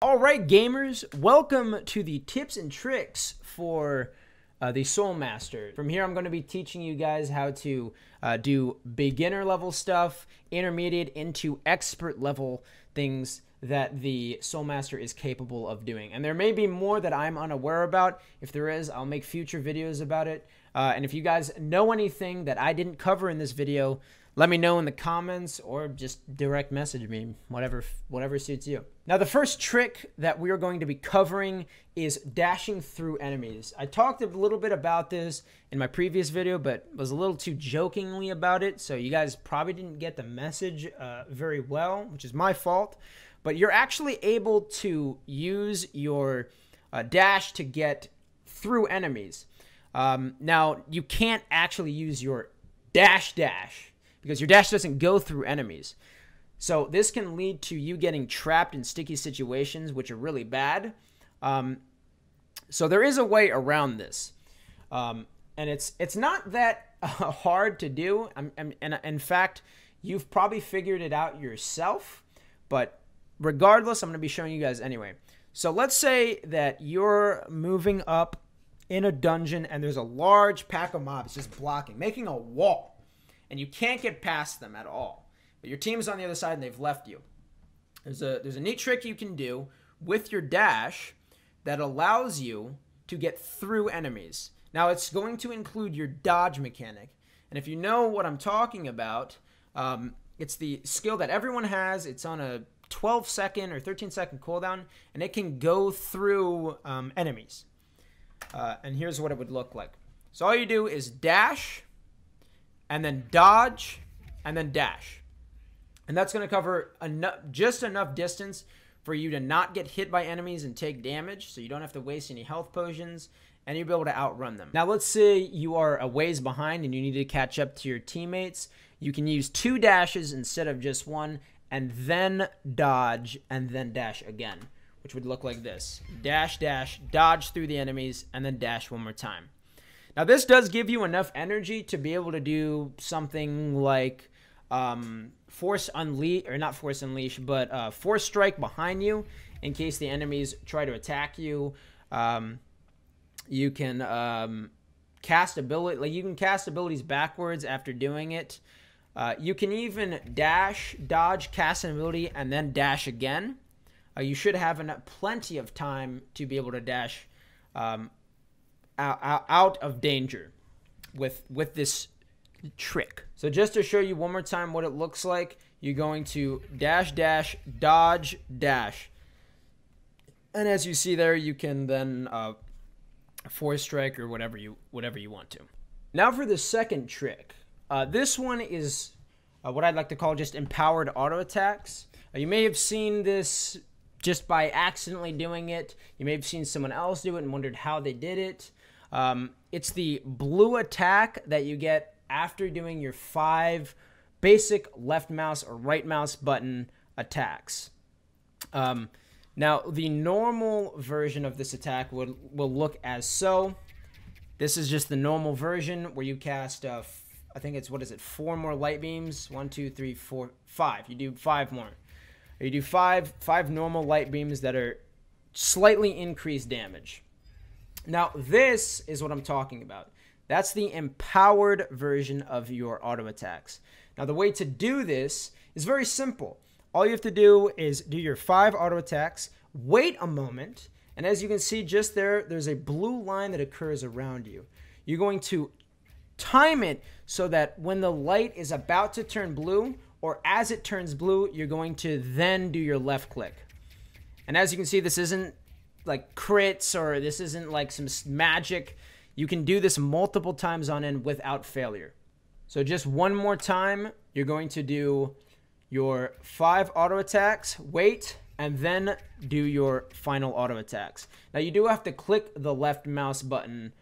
All right, gamers, welcome to the tips and tricks for the Soul Master. From here, I'm going to be teaching you guys how to do beginner level stuff, intermediate into expert level things that the Soul Master is capable of doing. And there may be more that I'm unaware about. If there is, I'll make future videos about it. And if you guys know anything that I didn't cover in this video, let me know in the comments or just direct message me, whatever suits you. Now, the first trick that we are going to be covering is dashing through enemies. I talked a little bit about this in my previous video, but was a little too jokingly about it, so you guys probably didn't get the message very well, which is my fault. But you're actually able to use your dash to get through enemies. Now, you can't actually use your dash because your dash doesn't go through enemies. So this can lead to you getting trapped in sticky situations, which are really bad. So there is a way around this. And it's not that hard to do. And in fact, you've probably figured it out yourself. But regardless, I'm going to be showing you guys anyway. So let's say that you're moving up in a dungeon and there's a large pack of mobs just blocking, making a wall. And you can't get past them at all. But your team's on the other side and they've left you. There's a neat trick you can do with your dash that allows you to get through enemies. Now, it's going to include your dodge mechanic. And if you know what I'm talking about, it's the skill that everyone has. It's on a 12-second or 13-second cooldown, and it can go through enemies. And here's what it would look like. So all you do is dash, and then dodge, and then dash. And that's going to cover just enough distance for you to not get hit by enemies and take damage, so you don't have to waste any health potions, and you'll be able to outrun them. Now, let's say you are a ways behind and you need to catch up to your teammates. You can use 2 dashes instead of just 1, and then dodge, and then dash again, which would look like this. Dash, dash, dodge through the enemies, and then dash one more time. Now, this does give you enough energy to be able to do something like Force Unleash, or not Force Unleash, but Force Strike behind you in case the enemies try to attack you. You can cast ability, like you can cast abilities backwards after doing it. You can even dash, dodge, cast an ability, and then dash again. You should have plenty of time to be able to dash out of danger with this trick. So just to show you one more time what it looks like, you're going to dash, dash, dodge, dash. And as you see there, you can then force strike or whatever you want to. Now for the second trick. This one is what I'd like to call just empowered auto attacks. You may have seen this just by accidentally doing it. You may have seen someone else do it and wondered how they did it. It's the blue attack that you get after doing your 5 basic left mouse or right mouse button attacks. Now, the normal version of this attack will look as so. This is just the normal version where you cast, I think it's, 4 more light beams? 1, 2, 3, 4, 5. You do 5 more. You do five normal light beams that are slightly increased damage. Now, this is what I'm talking about. That's the empowered version of your auto attacks. Now, the way to do this is very simple. All you have to do is do your 5 auto attacks, wait a moment, and as you can see just there's a blue line that occurs around you. You're going to time it so that when the light is about to turn blue, or as it turns blue, you're going to then do your left click. And as you can see, this isn't like crits, or this isn't like some magic. You can do this multiple times on end without failure. So just one more time, you're going to do your 5 auto attacks, wait, and then do your final auto attacks. Now, you do have to click the left mouse button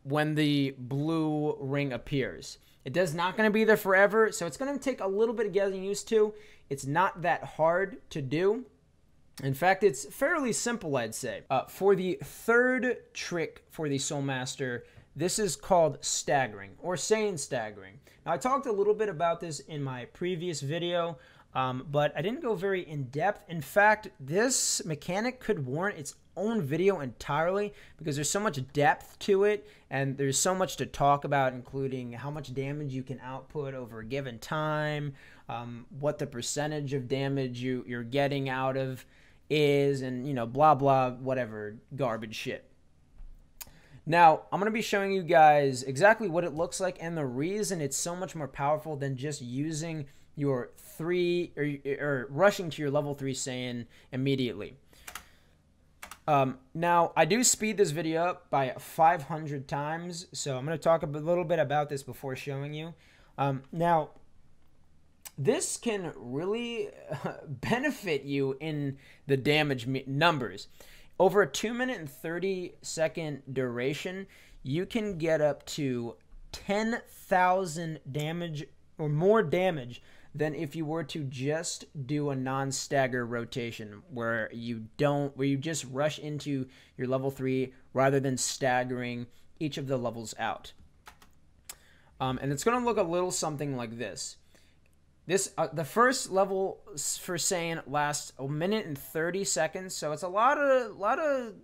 when the blue ring appears. It is not going to be there forever, so it's going to take a little bit of getting used to. It's not that hard to do. In fact, it's fairly simple, I'd say. For the third trick for the Soul Master, this is called staggering, or Saiyan Staggering. Now, I talked a little bit about this in my previous video. but I didn't go very in depth. In fact, this mechanic could warrant its own video entirely because there's so much depth to it and there's so much to talk about, including how much damage you can output over a given time, what the percentage of damage you're getting out of is, and, you know, blah, blah, whatever garbage shit. Now, I'm going to be showing you guys exactly what it looks like and the reason it's so much more powerful than just using your 3 or rushing to your level 3 Saiyan immediately. Now, I do speed this video up by 500 times, so I'm going to talk a little bit about this before showing you. Now, this can really benefit you in the damage numbers. Over a 2-minute and 30-second duration, you can get up to 10,000 damage or more damage than if you were to just do a non-stagger rotation where you just rush into your level 3 rather than staggering each of the levels out. And it's going to look a little something like this. The first level for Saiyan lasts 1 minute and 30 seconds, so it's a lot of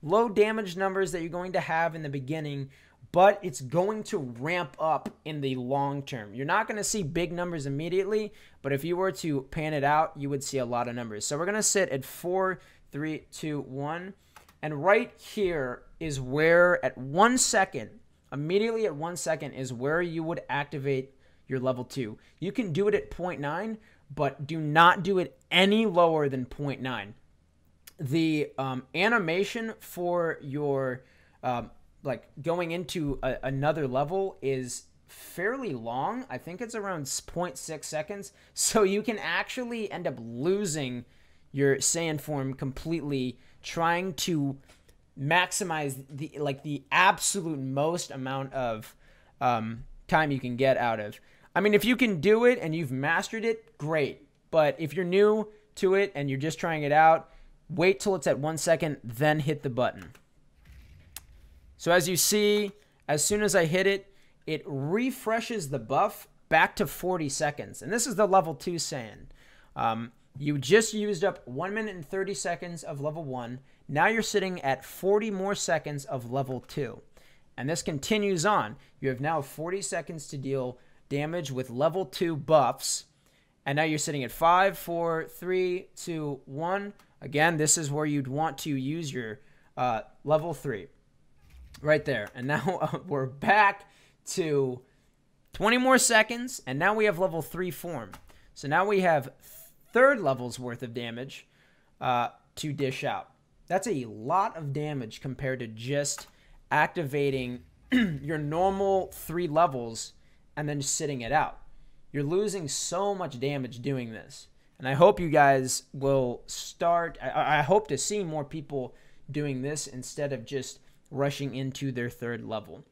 low damage numbers that you're going to have in the beginning, but it's going to ramp up in the long term. You're not going to see big numbers immediately, but if you were to pan it out, you would see a lot of numbers. So we're going to sit at 4, 3, 2, 1, and right here is where at 1 second, immediately at 1 second is where you would activate your level 2. You can do it at 0.9, but do not do it any lower than 0.9. The animation for your like going into another level is fairly long. I think it's around 0.6 seconds. So you can actually end up losing your Saiyan form completely trying to maximize the absolute most amount of time you can get out of. I mean, if you can do it and you've mastered it, great. But if you're new to it and you're just trying it out, wait till it's at 1 second, then hit the button. So as you see, as soon as I hit it, it refreshes the buff back to 40 seconds. And this is the level 2 Saiyan. You just used up 1 minute and 30 seconds of level 1. Now you're sitting at 40 more seconds of level 2. And this continues on. You have now 40 seconds to deal damage with level 2 buffs. And now you're sitting at 5, 4, 3, 2, 1. Again, this is where you'd want to use your level 3. Right there. And now we're back to 20 more seconds. And now we have level 3 form. So now we have 3rd level's worth of damage to dish out. That's a lot of damage compared to just activating your normal 3 levels and then sitting it out. You're losing so much damage doing this. And I hope you guys will start. I hope to see more people doing this instead of just rushing into their 3rd level.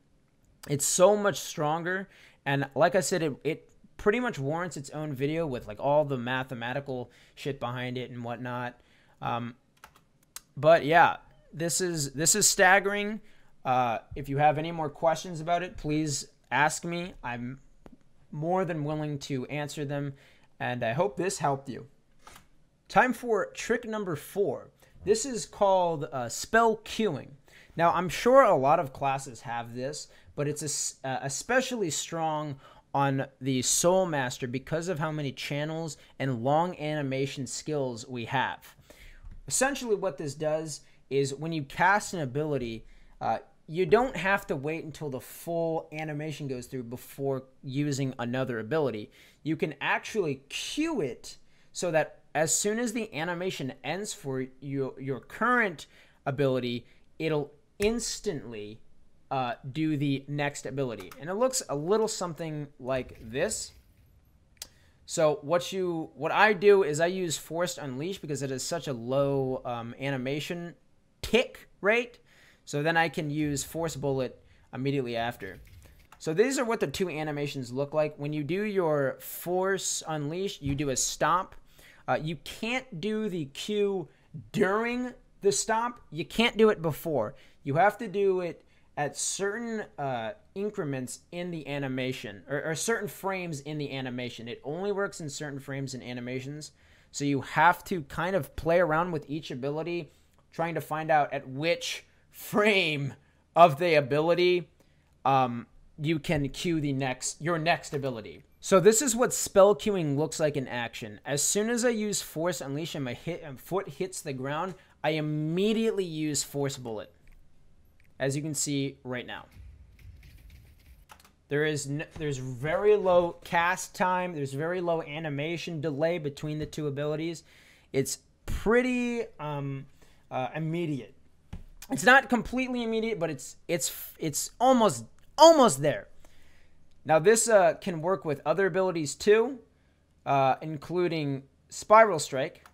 It's so much stronger. And like I said, it pretty much warrants its own video with like all the mathematical shit behind it and whatnot. But yeah, this is staggering. If you have any more questions about it, please ask me. I'm more than willing to answer them, and I hope this helped you. Time for trick number 4. This is called spell queuing. Now, I'm sure a lot of classes have this, but it's especially strong on the Soul Master because of how many channels and long animation skills we have. Essentially what this does is when you cast an ability, you don't have to wait until the full animation goes through before using another ability. You can actually queue it so that as soon as the animation ends for your current ability, it'll instantly do the next ability. And it looks a little something like this. So what I do is I use Forced Unleash because it is such a low animation tick rate. So then I can use Force Bullet immediately after. So these are what the 2 animations look like. When you do your Force Unleash, you do a stomp. You can't do the Q during the stomp. You can't do it before. You have to do it at certain increments in the animation, or certain frames in the animation. It only works in certain frames in animations. So you have to kind of play around with each ability, trying to find out at which frame of the ability you can cue your next ability. So this is what spell queuing looks like in action. As soon as I use Force Unleash and my foot hits the ground, I immediately use Force Bullet, as you can see right now. There's very low cast time. There's very low animation delay between the two abilities. It's pretty immediate. It's not completely immediate, but it's almost there. Now this can work with other abilities too, including Spiral Strike,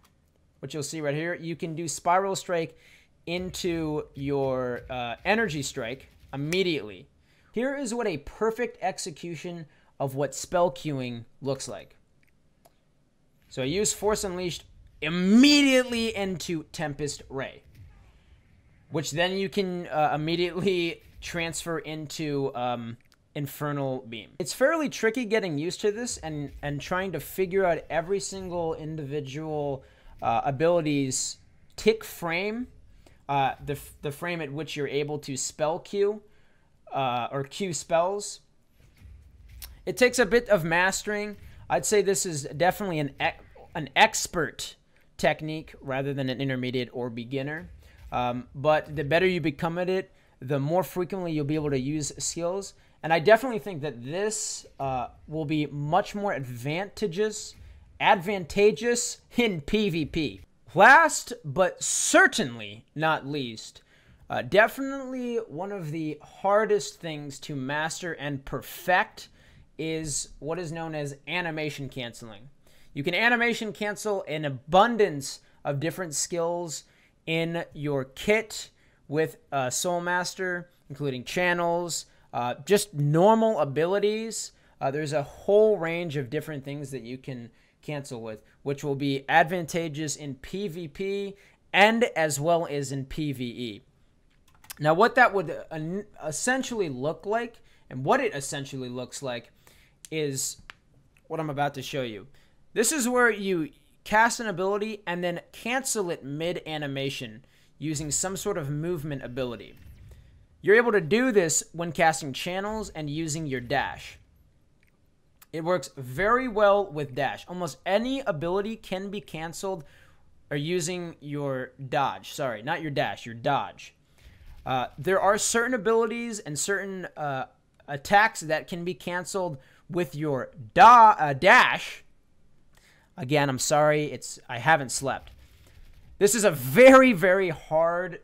which you'll see right here. You can do Spiral Strike into your Energy Strike immediately. Here is what a perfect execution of what spell queuing looks like. So I use Force Unleashed immediately into Tempest Ray, which then you can immediately transfer into Infernal Beam. It's fairly tricky getting used to this and trying to figure out every single individual ability's tick frame, the frame at which you're able to spell queue or queue spells. It takes a bit of mastering. I'd say this is definitely an expert technique rather than an intermediate or beginner. But the better you become at it, the more frequently you'll be able to use skills. And I definitely think that this will be much more advantageous in PvP. Last, but certainly not least, definitely one of the hardest things to master and perfect is what is known as animation canceling. You can animation cancel an abundance of different skills in your kit with Soul Master, including channels, just normal abilities. There's a whole range of different things that you can cancel with, which will be advantageous in PvP and as well as in PvE. Now, what that would essentially look like, and what it essentially looks like, is what I'm about to show you. This is where you cast an ability and then cancel it mid-animation using some sort of movement ability. You're able to do this when casting channels and using your dash. It works very well with dash. Almost any ability can be canceled or using your dodge. Sorry, not your dash, your dodge. There are certain abilities and certain attacks that can be canceled with your dash. Again, I'm sorry, I haven't slept. This is a very, very hard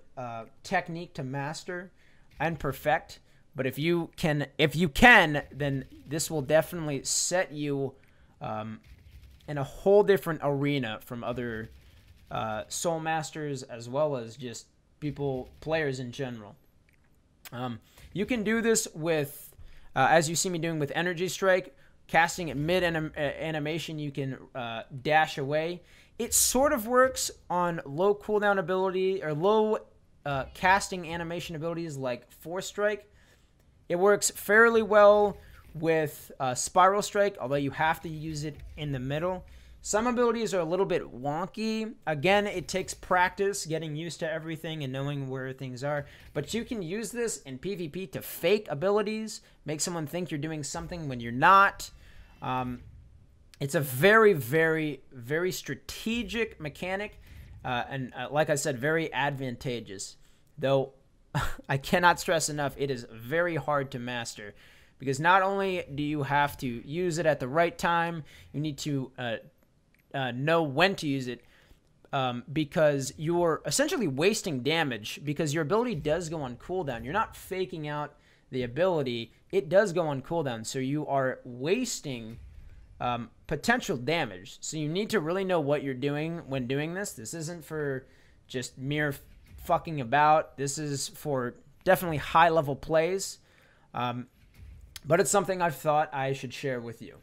technique to master and perfect. But if you can, then this will definitely set you in a whole different arena from other Soul Masters as well as just players in general. You can do this with, as you see me doing with Energy Strike, casting it mid-animation, you can dash away. It sort of works on low cooldown ability or low casting animation abilities like Force Strike. It works fairly well with Spiral Strike, although you have to use it in the middle. Some abilities are a little bit wonky. Again, it takes practice, getting used to everything and knowing where things are. But you can use this in PvP to fake abilities, make someone think you're doing something when you're not. It's a very, very, very strategic mechanic, and like I said, very advantageous. Though I cannot stress enough, it is very hard to master, because not only do you have to use it at the right time, you need to know when to use it, because you're essentially wasting damage, because your ability does go on cooldown. You're not faking out the ability. It does go on cooldown, so you are wasting potential damage. So you need to really know what you're doing when doing this. This isn't for just mere fucking about. This is for definitely high-level plays. But it's something I've thought I should share with you.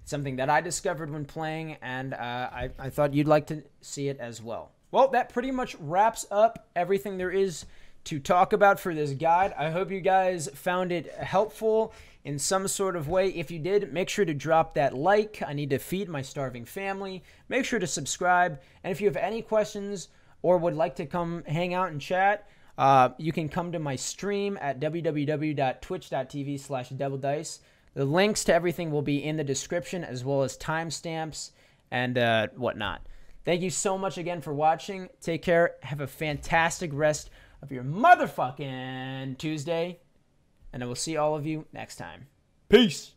It's something that I discovered when playing, and I thought you'd like to see it as well. Well, that pretty much wraps up everything there is to talk about for this guide. I hope you guys found it helpful in some sort of way. If you did, make sure to drop that like. I need to feed my starving family. Make sure to subscribe. And if you have any questions or would like to come hang out and chat, you can come to my stream at www.twitch.tv/devildice. The links to everything will be in the description, as well as timestamps and whatnot. Thank you so much again for watching. Take care. Have a fantastic rest of your motherfucking Tuesday. And I will see all of you next time. Peace.